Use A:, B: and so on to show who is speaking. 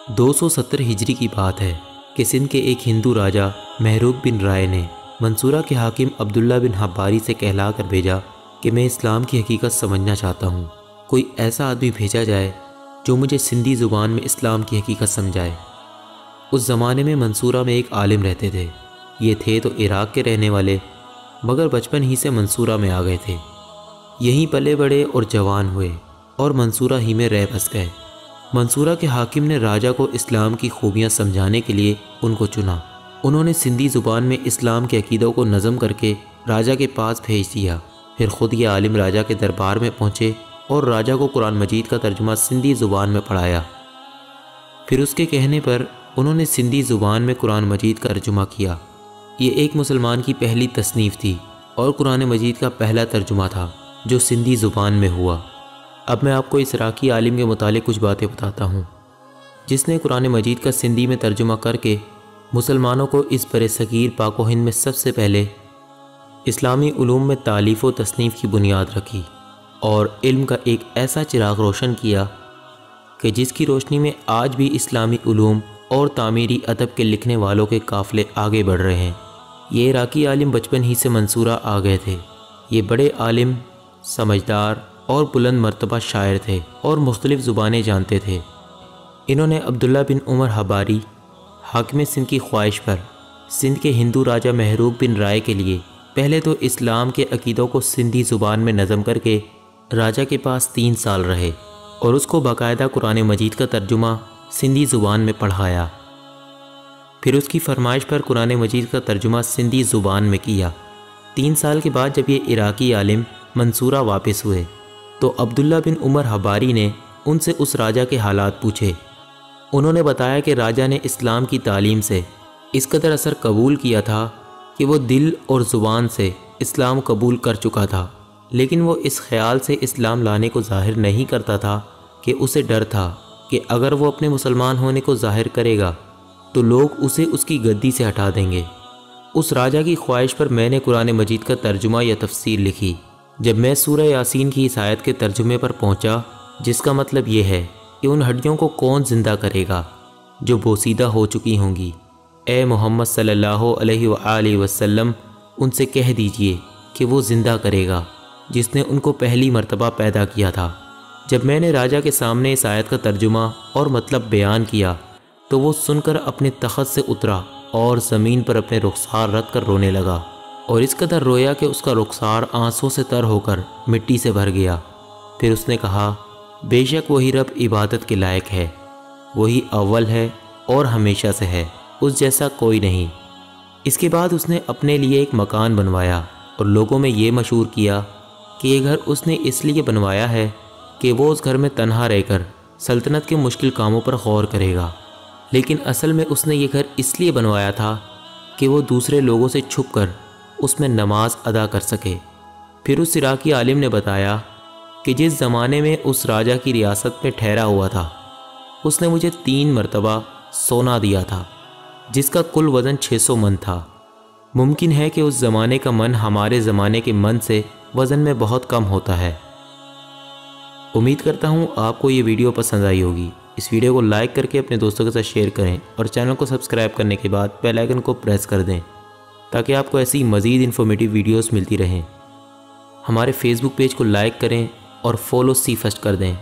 A: 270 ہجری کی بات ہے کہ سندھ کے ایک ہندو راجہ محروق بن رائے نے منصورہ کے حاکم عبداللہ بن حباری سے کہلا کر بھیجا کہ میں اسلام کی حقیقت سمجھنا چاہتا ہوں، کوئی ایسا آدمی بھیجا جائے جو مجھے سندھی زبان میں اسلام کی حقیقت سمجھائے۔ اس زمانے میں منصورہ میں ایک عالم رہتے تھے۔ یہ تھے تو عراق کے رہنے والے، مگر بچپن ہی سے منصورہ میں آ گئے تھے۔ یہیں پلے بڑے اور جوان ہوئے اور منصورہ ہی میں رہ بس گئے۔ منصورہ کے حاکم نے راجہ کو اسلام کی خوبیاں سمجھانے کے لیے ان کو چنا۔ انہوں نے سندھی زبان میں اسلام کے عقیدوں کو نظم کر کے راجہ کے پاس بھیج دیا۔ پھر خود یہ عالم راجہ کے دربار میں پہنچے اور راجہ کو قرآن مجید کا ترجمہ سندھی زبان میں پڑھایا۔ پھر اس کے کہنے پر انہوں نے سندھی زبان میں قرآن مجید کا ترجمہ کیا۔ یہ ایک مسلمان کی پہلی تصنیف تھی اور قرآن مجید کا پہلا ترجمہ تھا جو سندھی زبان میں ہوا۔ اب میں آپ کو اس عراقی عالم کے متعلق کچھ باتیں بتاتا ہوں، جس نے قرآن مجید کا سندھی میں ترجمہ کر کے مسلمانوں کو اس برصغیر پاک و ہند میں سب سے پہلے اسلامی علوم میں تالیف و تصنیف کی بنیاد رکھی اور علم کا ایک ایسا چراغ روشن کیا کہ جس کی روشنی میں آج بھی اسلامی علوم اور تعمیری ادب کے لکھنے والوں کے قافلے آگے بڑھ رہے ہیں۔ یہ عراقی عالم بچپن ہی سے منصورہ آ گئے تھے۔ یہ بڑے عالم، سمجھدار اور بلند مرتبہ شاعر تھے اور مختلف زبانیں جانتے تھے۔ انہوں نے عبداللہ بن عمر حباری، حاکم سندھ کی خواہش پر سندھ کے ہندو راجہ محروق بن رائے کے لیے پہلے تو اسلام کے عقیدوں کو سندھی زبان میں نظم کر کے راجہ کے پاس 3 سال رہے اور اس کو باقاعدہ قرآن مجید کا ترجمہ سندھی زبان میں پڑھایا۔ پھر اس کی فرمائش پر قرآن مجید کا ترجمہ سندھی زبان میں کیا۔ 3 سال کے بعد جب یہ عراقی عالم منصورہ واپس ہوئے تو عبداللہ بن عمر حباری نے ان سے اس راجہ کے حالات پوچھے۔ انہوں نے بتایا کہ راجہ نے اسلام کی تعلیم سے اس قدر اثر قبول کیا تھا کہ وہ دل اور زبان سے اسلام قبول کر چکا تھا، لیکن وہ اس خیال سے اسلام لانے کو ظاہر نہیں کرتا تھا کہ اسے ڈر تھا کہ اگر وہ اپنے مسلمان ہونے کو ظاہر کرے گا تو لوگ اسے اس کی گدی سے ہٹا دیں گے۔ اس راجہ کی خواہش پر میں نے قرآن مجید کا ترجمہ یا تفسیر لکھی۔ جب میں سورہ یاسین کی اس آیت کے ترجمے پر پہنچا جس کا مطلب یہ ہے کہ ان ہڈیوں کو کون زندہ کرے گا جو بوسیدہ ہو چکی ہوں گی، اے محمد صلی اللہ علیہ وآلہ وسلم ان سے کہہ دیجئے کہ وہ زندہ کرے گا جس نے ان کو پہلی مرتبہ پیدا کیا تھا۔ جب میں نے راجہ کے سامنے اس آیت کا ترجمہ اور مطلب بیان کیا تو وہ سن کر اپنے تخت سے اترا اور زمین پر اپنے رخسار رکھ کر رونے لگا، اور اس قدر رویا کہ اس کا رخسار آنسوں سے تر ہو کر مٹی سے بھر گیا۔ پھر اس نے کہا، بے شک وہی رب عبادت کے لائق ہے، وہی اول ہے اور ہمیشہ سے ہے، اس جیسا کوئی نہیں۔ اس کے بعد اس نے اپنے لیے ایک مکان بنوایا اور لوگوں میں یہ مشہور کیا کہ یہ گھر اس نے اس لیے بنوایا ہے کہ وہ اس گھر میں تنہا رہ کر سلطنت کے مشکل کاموں پر غور کرے گا، لیکن اصل میں اس نے یہ گھر اس لیے بنوایا تھا کہ وہ دوسرے لوگوں سے چھپ کر اس میں نماز ادا کر سکے۔ پھر اس عراقی عالم نے بتایا کہ جس زمانے میں اس راجہ کی ریاست میں ٹھہرا ہوا تھا اس نے مجھے 3 مرتبہ سونا دیا تھا جس کا کل وزن 600 من تھا۔ ممکن ہے کہ اس زمانے کا من ہمارے زمانے کے من سے وزن میں بہت کم ہوتا ہے۔ امید کرتا ہوں آپ کو یہ ویڈیو پسند آئی ہوگی۔ اس ویڈیو کو لائک کر کے اپنے دوستوں کے ساتھ شیئر کریں اور چینل کو سبسکرائب کرنے کے بعد بیل آئیکن کو پریس کر دیں تاکہ آپ کو ایسی مزید انفارمیٹیو ویڈیوز ملتی رہیں۔ ہمارے فیس بک پیج کو لائک کریں اور فالو سی فرسٹ کر دیں۔